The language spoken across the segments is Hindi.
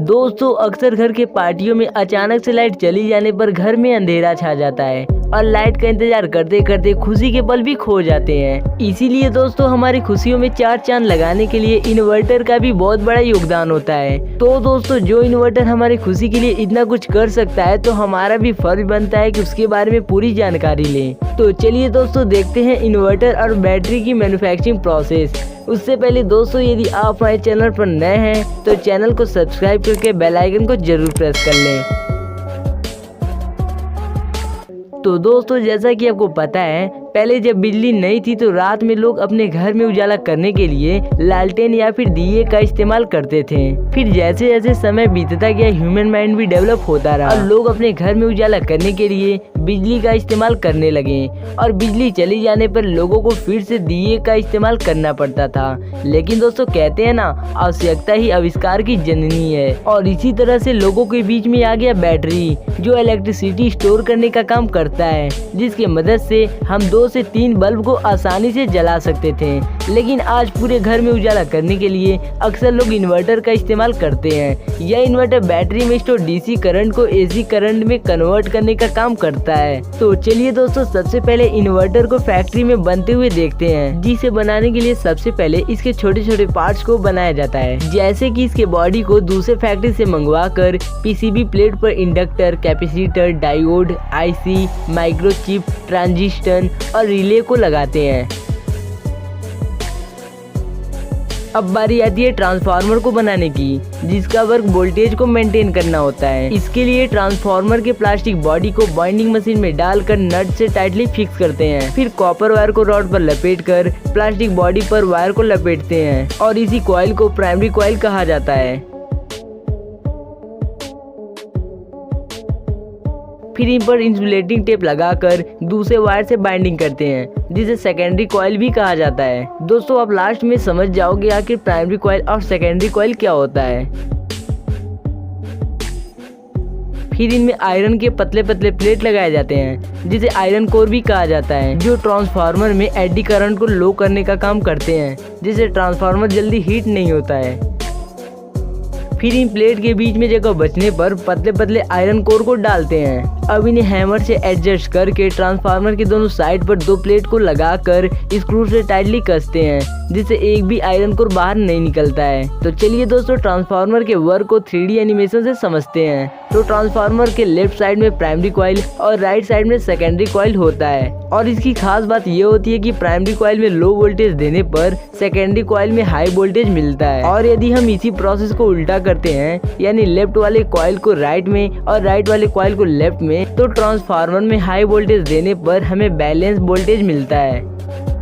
दोस्तों अक्सर घर के पार्टियों में अचानक से लाइट चली जाने पर घर में अंधेरा छा जाता है और लाइट का इंतजार करते करते खुशी के पल भी खो जाते हैं। इसीलिए दोस्तों हमारी खुशियों में चार चांद लगाने के लिए इन्वर्टर का भी बहुत बड़ा योगदान होता है। तो दोस्तों जो इन्वर्टर हमारी खुशी के लिए इतना कुछ कर सकता है तो हमारा भी फर्ज बनता है कि उसके बारे में पूरी जानकारी लें। तो चलिए दोस्तों देखते हैं इन्वर्टर और बैटरी की मैन्युफैक्चरिंग प्रोसेस। उससे पहले दोस्तों यदि आप हमारे चैनल पर नए हैं तो चैनल को सब्सक्राइब करके बेल आइकन को जरूर प्रेस कर लें। तो दोस्तों जैसा कि आपको पता है पहले जब बिजली नहीं थी तो रात में लोग अपने घर में उजाला करने के लिए लालटेन या फिर दिए का इस्तेमाल करते थे। फिर जैसे जैसे समय बीतता गया ह्यूमन माइंड भी डेवलप होता रहा और लोग अपने घर में उजाला करने के लिए बिजली का इस्तेमाल करने लगे और बिजली चली जाने पर लोगों को फिर से दिए का इस्तेमाल करना पड़ता था। लेकिन दोस्तों कहते हैं ना, आवश्यकता ही आविष्कार की जननी है। और इसी तरह से लोगों के बीच में आ गया बैटरी, जो इलेक्ट्रिसिटी स्टोर करने का काम करता है, जिसकी मदद से हम 2 से 3 बल्ब को आसानी से जला सकते थे। लेकिन आज पूरे घर में उजाला करने के लिए अक्सर लोग इन्वर्टर का इस्तेमाल करते हैं। यह इन्वर्टर बैटरी में स्टोर डीसी करंट को एसी करंट में कन्वर्ट करने का काम करता है। तो चलिए दोस्तों सबसे पहले इन्वर्टर को फैक्ट्री में बनते हुए देखते हैं, जिसे बनाने के लिए सबसे पहले इसके छोटे छोटे पार्ट्स को बनाया जाता है। जैसे कि इसके बॉडी को दूसरे फैक्ट्री से मंगवा कर पीसीबी प्लेट पर inductor, capacitor, diode, IC, microchip, transistor और रिले को लगाते हैं। अब बारी आती है ट्रांसफार्मर को बनाने की, जिसका वर्क वोल्टेज को मेंटेन करना होता है। इसके लिए ट्रांसफार्मर के प्लास्टिक बॉडी को बाइंडिंग मशीन में डालकर नट से टाइटली फिक्स करते हैं। फिर कॉपर वायर को रॉड पर लपेटकर प्लास्टिक बॉडी पर वायर को लपेटते हैं और इसी कॉइल को प्राइमरी कॉइल कहा जाता है। फिर इन पर इंसुलेटिंग टेप लगाकर दूसरे वायर से बाइंडिंग करते हैं, जिसे सेकेंडरी कॉइल भी कहा जाता है। दोस्तों आप लास्ट में समझ जाओगे आखिर प्राइमरी कॉइल और सेकेंडरी कॉइल क्या होता है। फिर इनमें आयरन के पतले पतले प्लेट लगाए जाते हैं, जिसे आयरन कोर भी कहा जाता है, जो ट्रांसफार्मर में एडी करंट को लो करने का काम करते हैं, जिससे ट्रांसफार्मर जल्दी हीट नहीं होता है। फिर इन प्लेट के बीच में जगह बचने पर पतले पतले आयरन कोर को डालते हैं। अब इन्हें हैमर से एडजस्ट करके ट्रांसफार्मर के दोनों साइड पर 2 प्लेट को लगाकर स्क्रू से टाइटली कसते हैं, जिससे एक भी आयरन कोर बाहर नहीं निकलता है। तो चलिए दोस्तों ट्रांसफार्मर के वर्क को 3D एनिमेशन से समझते हैं। तो ट्रांसफार्मर के लेफ्ट साइड में प्राइमरी कॉइल और राइट साइड में सेकेंडरी कॉइल होता है। और इसकी खास बात ये होती है कि प्राइमरी कॉइल में लो वोल्टेज देने पर सेकेंडरी कॉइल में हाई वोल्टेज मिलता है। और यदि हम इसी प्रोसेस को उल्टा करते हैं, यानी लेफ्ट वाले कॉइल को राइट में और राइट वाले कॉइल को लेफ्ट में, तो ट्रांसफार्मर में हाई वोल्टेज देने पर हमें बैलेंस वोल्टेज मिलता है।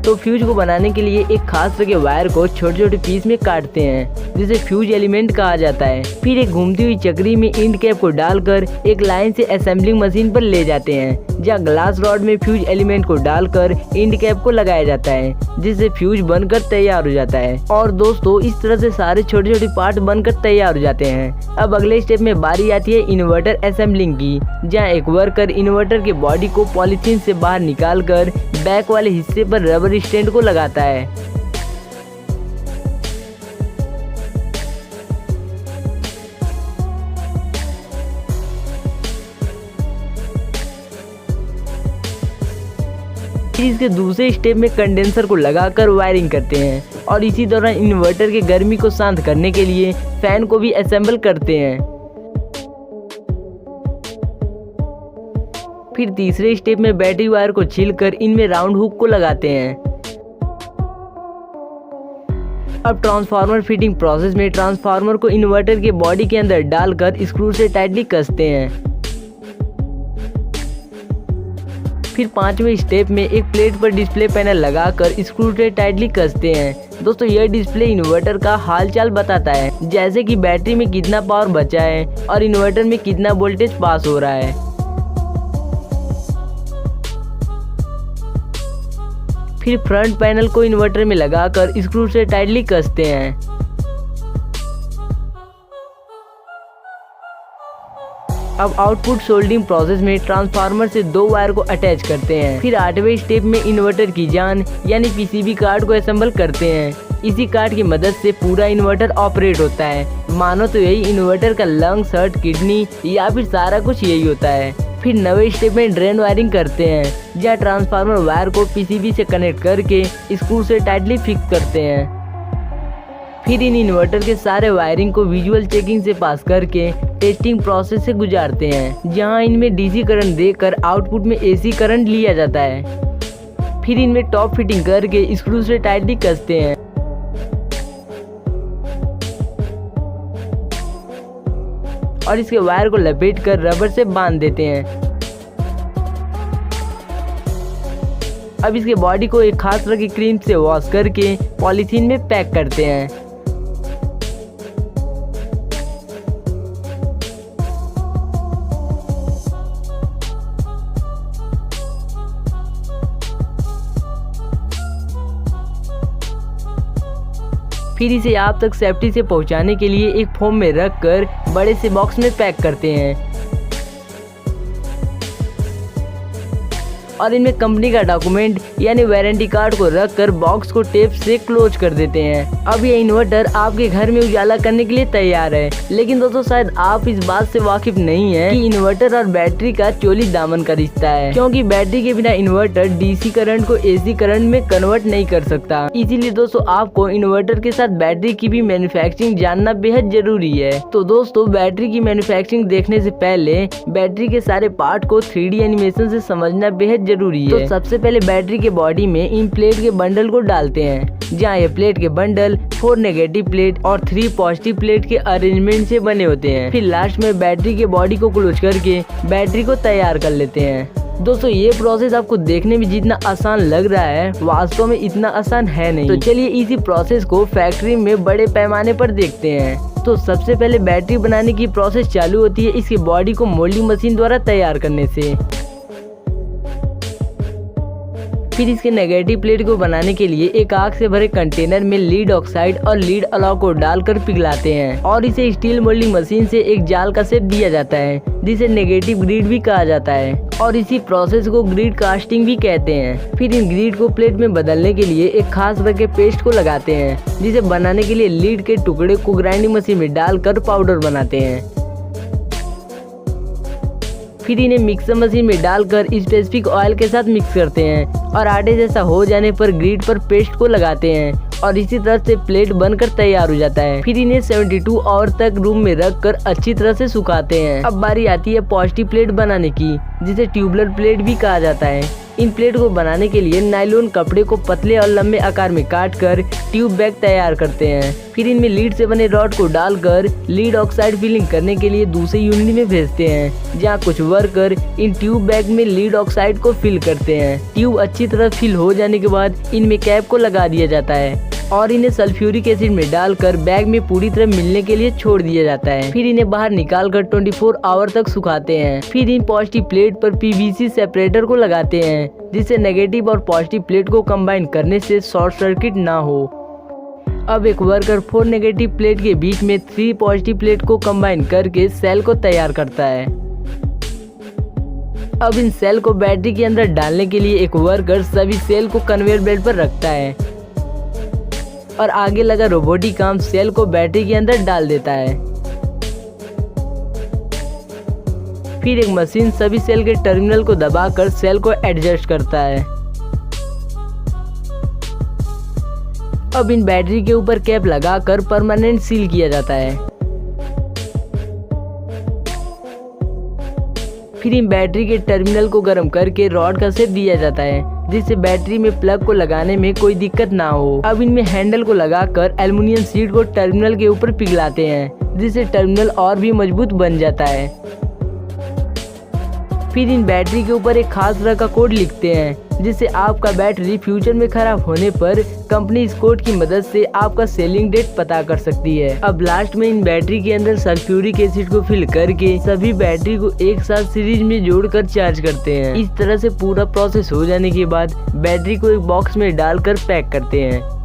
तो फ्यूज को बनाने के लिए एक खास तरह के वायर को छोटे छोटे पीस में काटते हैं, जिसे फ्यूज एलिमेंट कहा जाता है। फिर एक घूमती हुई चक्री में इंड कैप को डालकर एक लाइन से असेंबलिंग मशीन पर ले जाते हैं, जहाँ ग्लास रॉड में फ्यूज एलिमेंट को डालकर इंड कैप को लगाया जाता है, जिससे फ्यूज बनकर तैयार हो जाता है। और दोस्तों इस तरह से सारे छोटे छोटे पार्ट बनकर तैयार हो जाते हैं। अब अगले स्टेप में बारी आती है इन्वर्टर असेंबलिंग की, जहाँ एक वर्कर इन्वर्टर के बॉडी को पॉलीथीन से बाहर निकाल कर बैक वाले हिस्से पर रबर स्टैंड को लगाता है। इसके दूसरे स्टेप में कंडेंसर को लगाकर वायरिंग करते हैं और इसी दौरान इन्वर्टर के गर्मी को शांत करने के लिए फैन को भी असेंबल करते हैं। फिर तीसरे स्टेप में बैटरी वायर को छीलकर इनमें राउंड हुक को लगाते हैं। अब ट्रांसफार्मर फिटिंग प्रोसेस में ट्रांसफार्मर को इन्वर्टर के बॉडी के अंदर डालकर स्क्रू से टाइटली कसते हैं। फिर 5वें स्टेप में एक प्लेट पर डिस्प्ले पैनल लगाकर स्क्रू से टाइटली कसते हैं। दोस्तों यह डिस्प्ले इन्वर्टर का हालचाल बताता है, जैसे कि बैटरी में कितना पावर बचा है और इन्वर्टर में कितना वोल्टेज पास हो रहा है। फिर फ्रंट पैनल को इन्वर्टर में लगाकर स्क्रू से टाइटली कसते हैं। अब आउटपुट सोल्डरिंग प्रोसेस में ट्रांसफार्मर से 2 वायर को अटैच करते हैं। फिर 8वें स्टेप में इन्वर्टर की जान यानी पीसीबी कार्ड को असेंबल करते हैं। इसी कार्ड की मदद से पूरा इन्वर्टर ऑपरेट होता है। मानो तो यही इन्वर्टर का लंग्स, हार्ट, किडनी या फिर सारा कुछ यही होता है। फिर 9वें स्टेप में ड्रेन वायरिंग करते हैं, जहाँ ट्रांसफार्मर वायर को पीसीबी से कनेक्ट करके स्क्रू से टाइटली फिक्स करते हैं। फिर इन इन्वर्टर के सारे वायरिंग को विजुअल चेकिंग से पास करके टेस्टिंग प्रोसेस से गुजारते हैं, जहां इनमें डीसी करंट देकर आउटपुट में एसी करंट लिया जाता है। फिर इनमें टॉप फिटिंग करके स्क्रू से टाइटली कसते हैं और इसके वायर को लपेटकर रबर से बांध देते हैं। अब इसके बॉडी को एक खास तरह की क्रीम से वॉश करके पॉलीथीन में पैक करते हैं। फिर इसे आप तक सेफ्टी से पहुंचाने के लिए एक फोम में रखकर बड़े से बॉक्स में पैक करते हैं और इनमें कंपनी का डॉक्यूमेंट यानी वारंटी कार्ड को रखकर बॉक्स को टेप से क्लोज कर देते हैं। अब ये इन्वर्टर आपके घर में उजाला करने के लिए तैयार है। लेकिन दोस्तों शायद आप इस बात से वाकिफ नहीं है कि इन्वर्टर और बैटरी का चोली दामन का रिश्ता है, क्योंकि बैटरी के बिना इन्वर्टर डीसी करंट को एसी करंट में कन्वर्ट नहीं कर सकता। इसीलिए दोस्तों आपको इन्वर्टर के साथ बैटरी की भी मैन्युफैक्चरिंग जानना बेहद जरूरी है। तो दोस्तों बैटरी की मैन्युफैक्चरिंग देखने से पहले बैटरी के सारे पार्ट को 3D एनिमेशन से समझना बेहद जरूरी है। तो सबसे पहले बैटरी के बॉडी में इन प्लेट के बंडल को डालते हैं, जहाँ ये प्लेट के बंडल 4 नेगेटिव प्लेट और 3 पॉजिटिव प्लेट के अरेंजमेंट से बने होते हैं। फिर लास्ट में बैटरी के बॉडी को क्लोज करके बैटरी को तैयार कर लेते हैं। दोस्तों ये प्रोसेस आपको देखने में जितना आसान लग रहा है वास्तव में इतना आसान है नहीं। तो चलिए इसी प्रोसेस को फैक्ट्री में बड़े पैमाने पर देखते हैं। तो सबसे पहले बैटरी बनाने की प्रोसेस चालू होती है इसके बॉडी को मोल्डिंग मशीन द्वारा तैयार करने से। फिर इसके नेगेटिव प्लेट को बनाने के लिए एक आग से भरे कंटेनर में लीड ऑक्साइड और लीड अलाव को डालकर पिघलाते हैं और इसे स्टील मोल्डिंग मशीन से एक जाल का शेप दिया जाता है, जिसे नेगेटिव ग्रिड भी कहा जाता है और इसी प्रोसेस को ग्रिड कास्टिंग भी कहते हैं। फिर इन ग्रिड को प्लेट में बदलने के लिए एक खास तरह के पेस्ट को लगाते हैं, जिसे बनाने के लिए लीड के टुकड़े को ग्राइंडिंग मशीन में डालकर पाउडर बनाते हैं। फिर इन्हें मिक्सर मशीन में डालकर स्पेसिफिक ऑयल के साथ मिक्स करते हैं और आटे जैसा हो जाने पर ग्रिड पर पेस्ट को लगाते हैं और इसी तरह से प्लेट बनकर तैयार हो जाता है। फिर इन्हें 72 आवर तक रूम में रखकर अच्छी तरह से सुखाते हैं। अब बारी आती है पॉजिटिव प्लेट बनाने की, जिसे ट्यूबुलर प्लेट भी कहा जाता है। इन प्लेट को बनाने के लिए नायलॉन कपड़े को पतले और लंबे आकार में काटकर ट्यूब बैग तैयार करते हैं। फिर इनमें लीड से बने रॉड को डालकर लीड ऑक्साइड फिलिंग करने के लिए दूसरे यूनिट में भेजते हैं, जहां कुछ वर्कर इन ट्यूब बैग में लीड ऑक्साइड को फिल करते हैं। ट्यूब अच्छी तरह फिल हो जाने के बाद इनमें कैप को लगा दिया जाता है और इन्हें सल्फ्यूरिक एसिड में डालकर बैग में पूरी तरह मिलने के लिए छोड़ दिया जाता है। फिर इन्हें बाहर निकालकर 24 आवर तक सुखाते हैं। फिर इन पॉजिटिव प्लेट पर पीवीसी सेपरेटर को लगाते हैं, जिससे नेगेटिव और पॉजिटिव प्लेट को कंबाइन करने से शॉर्ट सर्किट ना हो। अब एक वर्कर 4 नेगेटिव प्लेट के बीच में 3 पॉजिटिव प्लेट को कंबाइन करके सेल को तैयार करता है। अब इन सेल को बैटरी के अंदर डालने के लिए एक वर्कर सभी सेल को कन्वेयर बेल्ट पर रखता है और आगे लगा रोबोटिक आर्म सेल को बैटरी के अंदर डाल देता है। फिर एक मशीन सभी सेल के टर्मिनल को दबाकर सेल को एडजस्ट करता है। अब इन बैटरी के ऊपर कैप लगाकर परमानेंट सील किया जाता है। फिर इन बैटरी के टर्मिनल को गर्म करके रॉड का शेप दिया जाता है, जिससे बैटरी में प्लग को लगाने में कोई दिक्कत ना हो। अब इनमें हैंडल को लगाकर एल्युमिनियम शीट को टर्मिनल के ऊपर पिघलाते हैं, जिससे टर्मिनल और भी मजबूत बन जाता है। फिर इन बैटरी के ऊपर एक खास तरह का कोड लिखते हैं, जिससे आपका बैटरी फ्यूचर में खराब होने पर कंपनी इस कोड की मदद से आपका सेलिंग डेट पता कर सकती है। अब लास्ट में इन बैटरी के अंदर सल्फ्यूरिक एसिड को फिल करके सभी बैटरी को एक साथ सीरीज में जोड़कर चार्ज करते हैं। इस तरह से पूरा प्रोसेस हो जाने के बाद बैटरी को एक बॉक्स में डालकर पैक करते हैं।